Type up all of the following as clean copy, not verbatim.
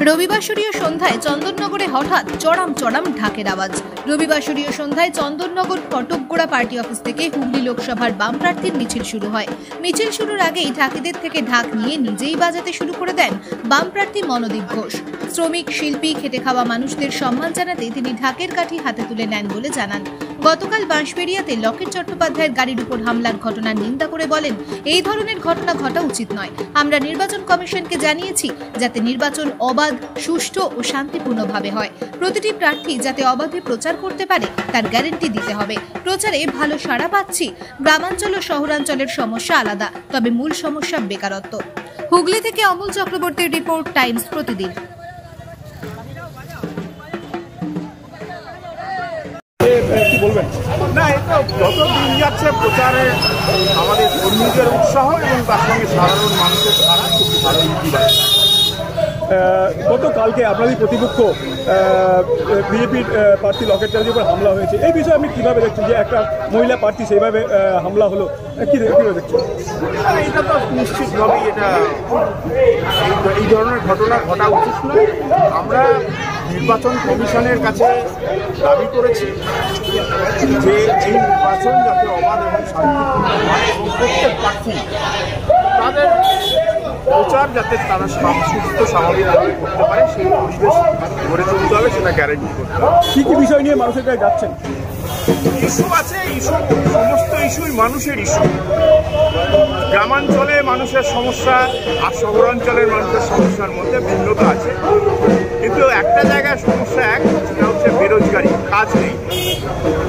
রবিবাসরীয় সন্ধ্যায় চন্দননগরে হঠাৎ চড়াম চড়াম ঢাকের আওয়াজ। রবিবাসরীয় সন্ধ্যায় চন্দননগর ফটকগোড়া পার্টি অফিস থেকে হুগলি লোকসভার বাম প্রার্থীর মিছিল শুরু হয়। মিছিল শুরুর আগেই ঢাকিদের থেকে ঢাক নিয়ে নিজেই বাজাতে শুরু করে দেন বাম প্রার্থী মনোদীপ ঘোষ। শ্রমিক, শিল্পী, খেটে খাওয়া মানুষদের সম্মান জানাতে তিনি ঢাকের কাঠি হাতে তুলে নেন বলে জানান। গতকাল বাঁশবেড়িয়াতে লকেট চট্টোপাধ্যায়ের গাড়ির উপর হামলার ঘটনার নিন্দা করে বলেন, এই ধরনের ঘটনা ঘটা উচিত নয়। আমরা নির্বাচন কমিশনকে জানিয়েছি যাতে নির্বাচন অবাধ, সুষ্ঠু ও শান্তিপূর্ণভাবে হয়। প্রতিটি প্রার্থী যাতে অবাধে প্রচার করতে পারে তার গ্যারান্টি দিতে হবে। প্রচারে ভালো সাড়া পাচ্ছি। গ্রামাঞ্চল ও শহরাঞ্চলের সমস্যা আলাদা, তবে মূল সমস্যা বেকারত্ব। হুগলি থেকে অমল চক্রবর্তীর রিপোর্ট, টাইমস প্রতিদিন। কি বলবেন? না, এটা যত দিন যাচ্ছে প্রচারে আমাদের কর্মীদের উৎসাহ এবং তার সঙ্গে সাধারণ মানুষের সারা খুব ভালো ইতিবাচক। গতকালকে আপনাদের প্রতিপক্ষ বিজেপির প্রার্থী লকেট চ্যাটার্জির উপর হামলা হয়েছে, এই বিষয়ে আপনি কীভাবে দেখছেন যে একটা মহিলা প্রার্থী সেইভাবে হামলা হলো, কীভাবে দেখছেন? এটা তো নিশ্চিতভাবেই এটা এই ধরনের ঘটনা ঘটা উচিত নয়। আমরা নির্বাচন কমিশনের কাছে দাবি করেছি যে এই নির্বাচন যাতে অবাধ এবং শান্তিপূর্ণ হয় এবং প্রত্যেক প্রার্থী তাদের প্রচার যাতে তারা সুস্থ স্বাভাবিকভাবে করতে পারে সেই পরিবেশ গড়ে তুলতে হবে, সেটা গ্যারেন্টি করতে হবে। কী কী বিষয় নিয়ে মানুষের কাছে যাচ্ছেন? ইস্যু আছে, সমস্ত ইস্যুই মানুষের ইস্যু। গ্রামাঞ্চলে মানুষের সমস্যা আর শহরাঞ্চলের মানুষের সমস্যার মধ্যে ভিন্নতা আছে, কিন্তু একটা জায়গায় সমস্যা এক, সেটা হচ্ছে বেরোজগারি, কাজ নেই।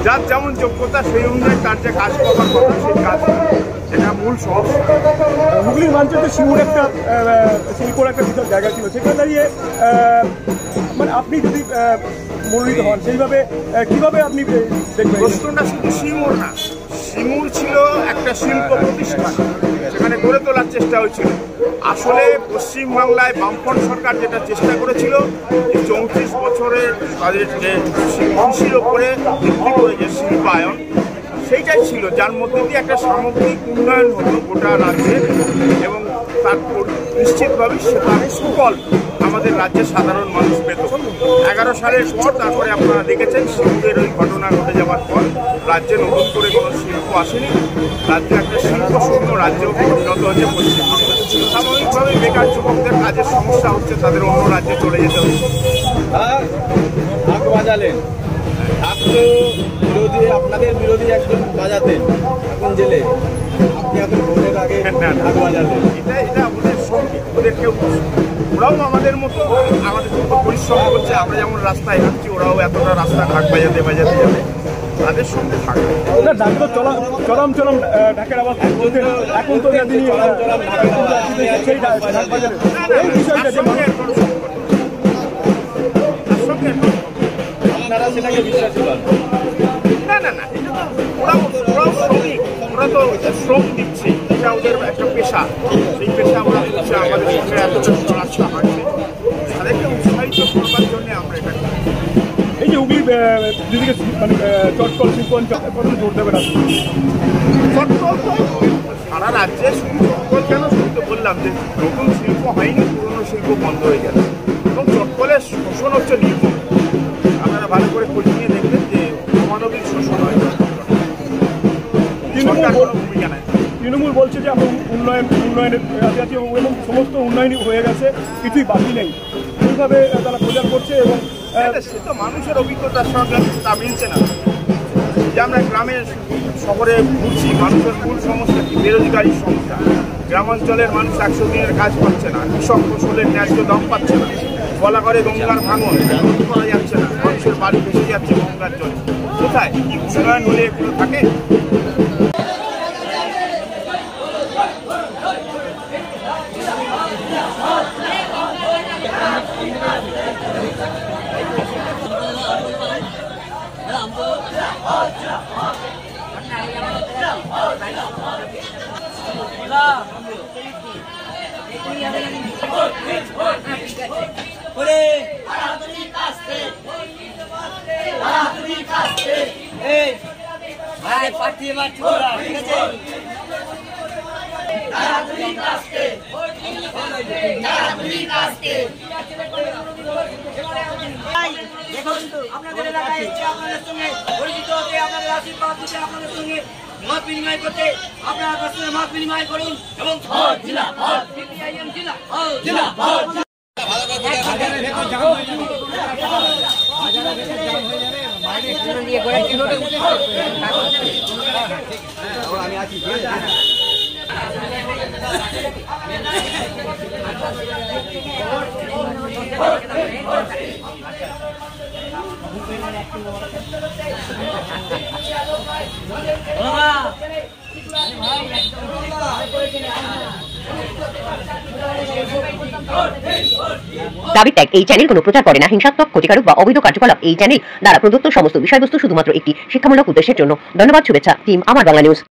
যার যেমন যোগ্যতা সেই অনুযায়ী তার যে কাজ পাওয়ার কথা সেই কাজ নেই, এটা মূল সমস্যা। হুগলির মানচিত্রে শিমুর একটা শিল্পর একটা বিশাল জায়গা ছিল, সেখানে দাঁড়িয়ে মানে আপনি যদি মনোনীত হন সেইভাবে কীভাবে আপনি দেখবেন? প্রশ্নটা শুধু শিমুর না, শিমুর ছিল একটা শিল্প প্রতিষ্ঠান, সেখানে গড়ে তোলার চেষ্টা হয়েছিল। আসলে পশ্চিমবাংলায় বামফ্রন্ট সরকার যেটা চেষ্টা করেছিল, এই 34 বছরের তাদের যে কৃষির ওপরে ভিত্তি করে যে শিল্পায়ন, সেইটাই ছিল যার মধ্যে দিয়ে একটা সামগ্রিক উন্নয়ন হতো গোটা রাজ্যে, এবং তারপর নিশ্চিতভাবে সেটার সুফল আমাদের রাজ্যের সাধারণ মানুষ পেত। 11 সালের পর তারপরে আপনারা দেখেছেন শিল্পের ওই ঘটনা ঘটে যাওয়ার পর রাজ্যে নতুন করে কোনো শিল্প আসেনি। রাজ্যে একটা শিল্পশূন্য রাজ্য পরিণত হচ্ছে পশ্চিমবঙ্গ। স্বাভাবিকভাবে বেকার যুবকদের কাজের সমস্যা হচ্ছে, তাদের অন্য রাজ্যে চলে যেতে হচ্ছে। বাজালেন বিরোধী, আপনাদের বিরোধী একজন বাজাতেন, এখন জেলে, আপনি এখন ভোটের আগে ঢাক বাজালেন। এটা ওদের সঙ্গে, ওদের কেউ, ওরাও আমাদের মতো আমাদের পরিশ্রম করছে। আমরা যেমন রাস্তায় হাঁটছি, ওরাও এতটা রাস্তা ঢাক বাজাতে বাজাতে যাবে, তাদের সঙ্গে থাকবে। চরম চরম ঢাকের আওয়াজ এখন তো আপনারা সেটাকে বিশ্বাসী করেন? না না না, ওরাও শ্রমিক, ওরা তো শ্রম দিচ্ছে, এটা ওদের একটা পেশা। সেই পেশা আমরা আমাদের সঙ্গে এতটা রাস্তা হাঁটছে, তাদেরকে উৎসাহিত করবার জন্য আমরা এটা করি। এই যে হুগলি দিদিকে মানে চটকল শিল্প অঞ্চল কত জোর দেবেন আপনি? চটকল তো সারা রাজ্যে, শুধু চটকল কেন, শুধু তো বললাম যে নতুন শিল্প হয়নি, পুরনো শিল্প বন্ধ হয়ে গেল এবং চটকলের শোষণ হচ্ছে নির্ভর। আপনারা ভালো করে খোঁজ নিয়ে দেখবেন যে অমানবিক শোষণ হয়। তৃণমূল বলছে যে আমরা উন্নয়নের এবং সমস্ত উন্নয়নই হয়ে গেছে, কিছুই বাকি নেই, এইভাবে তারা প্রচার করছে। এবং সে তো মানুষের অভিজ্ঞতার সঙ্গে তা মিলছে না। যে আমরা গ্রামে শহরে ঘুরছি, মানুষের মূল সমস্যা কি? বেরোজগারির সমস্যা। গ্রামাঞ্চলের মানুষ 100 দিনের কাজ পাচ্ছে না, কৃষক ফসলের ন্যায্য দাম পাচ্ছে না, বলা করে গঙ্গার ভাঙন করা যাচ্ছে না, মানুষের বাড়ি ভেসে যাচ্ছে গঙ্গার জলে। কোথায় উন্নয়ন হলে এগুলো থাকে? পাঠিয়ে ঠিক আছে। আপনাদের এলাকায় এসে আপনাদের সঙ্গে পরিচিত হতে, আপনাদের আশীর্বাদ দিতে, আপনাদের সঙ্গে মত বিনিময় করতে, আপনারা আপনার সঙ্গে মত বিনিময় করুন এবং দাবি ত্যাগ এই চ্যানেল কোনো প্রচার করে না। হিংসাত্মক, ক্ষতিকারক বা অবৈধ কার্যকলাপ এই চ্যানেল দ্বারা প্রদত্ত সমস্ত বিষয়বস্তু শুধুমাত্র একটি শিক্ষামূলক উদ্দেশ্যের জন্য। ধন্যবাদ। শুভেচ্ছা টিম আমার বাংলা নিউজ।